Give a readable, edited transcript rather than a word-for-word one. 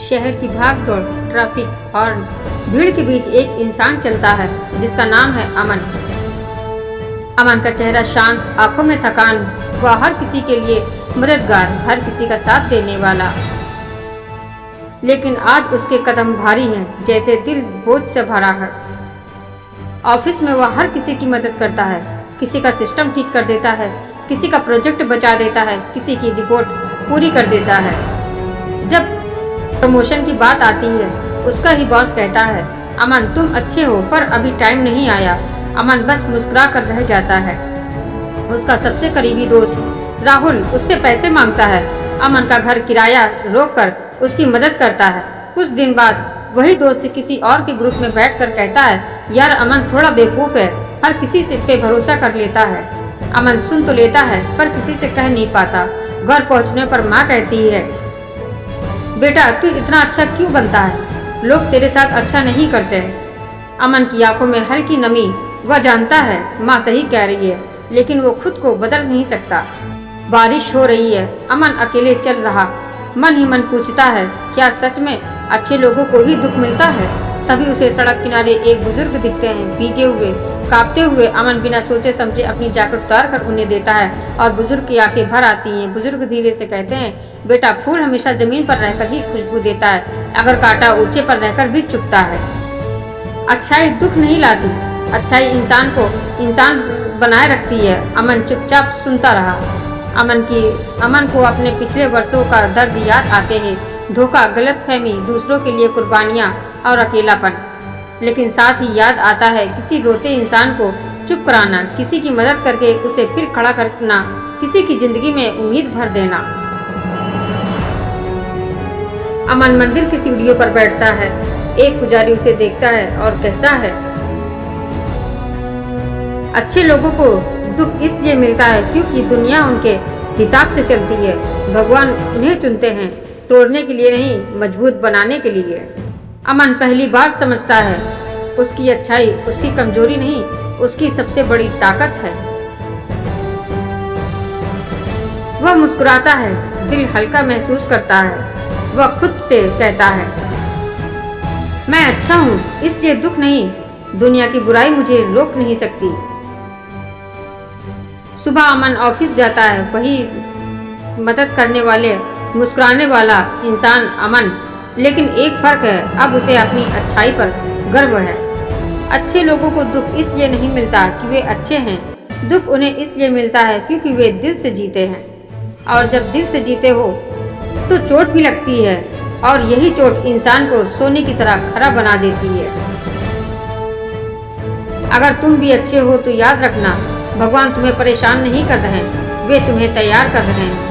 शहर की भागदौड़, ट्रैफिक, हॉर्न, भीड़ के बीच एक इंसान चलता है जिसका नाम है अमन। अमन का चेहरा शांत, आंखों में थकान। वह हर किसी के लिए मददगार, हर किसी का साथ देने वाला। लेकिन आज उसके कदम भारी हैं, जैसे दिल बोझ से भरा है। ऑफिस में वह हर किसी की मदद करता है, किसी का सिस्टम ठीक कर देता है, किसी का प्रोजेक्ट बचा देता है, किसी की रिपोर्ट पूरी कर देता है। जब प्रमोशन की बात आती है, उसका ही बॉस कहता है, अमन तुम अच्छे हो पर अभी टाइम नहीं आया। अमन बस मुस्कुरा कर रह जाता है। उसका सबसे करीबी दोस्त राहुल उससे पैसे मांगता है। अमन का घर किराया रोककर उसकी मदद करता है। कुछ दिन बाद वही दोस्त किसी और के ग्रुप में बैठकर कहता है, यार अमन थोड़ा बेवकूफ है, हर किसी से पे भरोसा कर लेता है। अमन सुन तो लेता है पर किसी से कह नहीं पाता। घर पहुंचने पर माँ कहती है, बेटा तू इतना अच्छा क्यों बनता है, लोग तेरे साथ अच्छा नहीं करते। अमन की आंखों में हल्की नमी। वह जानता है माँ सही कह रही है, लेकिन वो खुद को बदल नहीं सकता। बारिश हो रही है। अमन अकेले चल रहा, मन ही मन पूछता है, क्या सच में अच्छे लोगों को ही दुख मिलता है। तभी उसे सड़क किनारे एक बुजुर्ग दिखते हैं, भीगे हुए, कांपते हुए। अमन बिना सोचे समझे अपनी जैकेट उतार कर उन्हें देता है और बुजुर्ग की आंखें भर आती हैं। बुजुर्ग धीरे से कहते हैं, बेटा फूल हमेशा जमीन पर रहकर ही खुशबू देता है, अगर कांटा ऊंचे पर रहकर भी चुभता है। अच्छाई दुख नहीं लाती, अच्छाई इंसान को इंसान बनाए रखती है। अमन चुपचाप सुनता रहा। अमन को अपने पिछले वर्षों का दर्द याद आते हैं, धोखा, गलतफहमी, दूसरों के लिए कुर्बानियां और अकेलापन। लेकिन साथ ही याद आता है किसी रोते इंसान को चुप कराना, किसी की मदद करके उसे फिर खड़ा करना, किसी की जिंदगी में उम्मीद भर देना। अमन मंदिर की सीढ़ियों पर बैठता है। एक पुजारी उसे देखता है और कहता है, अच्छे लोगों को दुख इसलिए मिलता है क्योंकि दुनिया उनके हिसाब से चलती है। भगवान उन्हें चुनते हैं, तोड़ने के लिए नहीं, मजबूत बनाने के लिए। अमन पहली बार समझता है उसकी अच्छाई उसकी कमजोरी नहीं, उसकी सबसे बड़ी ताकत है। वह मुस्कुराता है, दिल हल्का महसूस करता है। वह खुद से कहता है, मैं अच्छा हूँ इसलिए दुख नहीं, दुनिया की बुराई मुझे रोक नहीं सकती। सुबह अमन ऑफिस जाता है, वही मदद करने वाले, मुस्कुराने वाला इंसान अमन। लेकिन एक फर्क है, अब उसे अपनी अच्छाई पर गर्व है। अच्छे लोगों को दुख इसलिए नहीं मिलता कि वे अच्छे हैं, दुख उन्हें इसलिए मिलता है क्योंकि वे दिल से जीते हैं। और जब दिल से जीते हो तो चोट भी लगती है, और यही चोट इंसान को सोने की तरह खरा बना देती है। अगर तुम भी अच्छे हो तो याद रखना, भगवान तुम्हें परेशान नहीं कर रहे हैं, वे तुम्हें तैयार कर रहे हैं।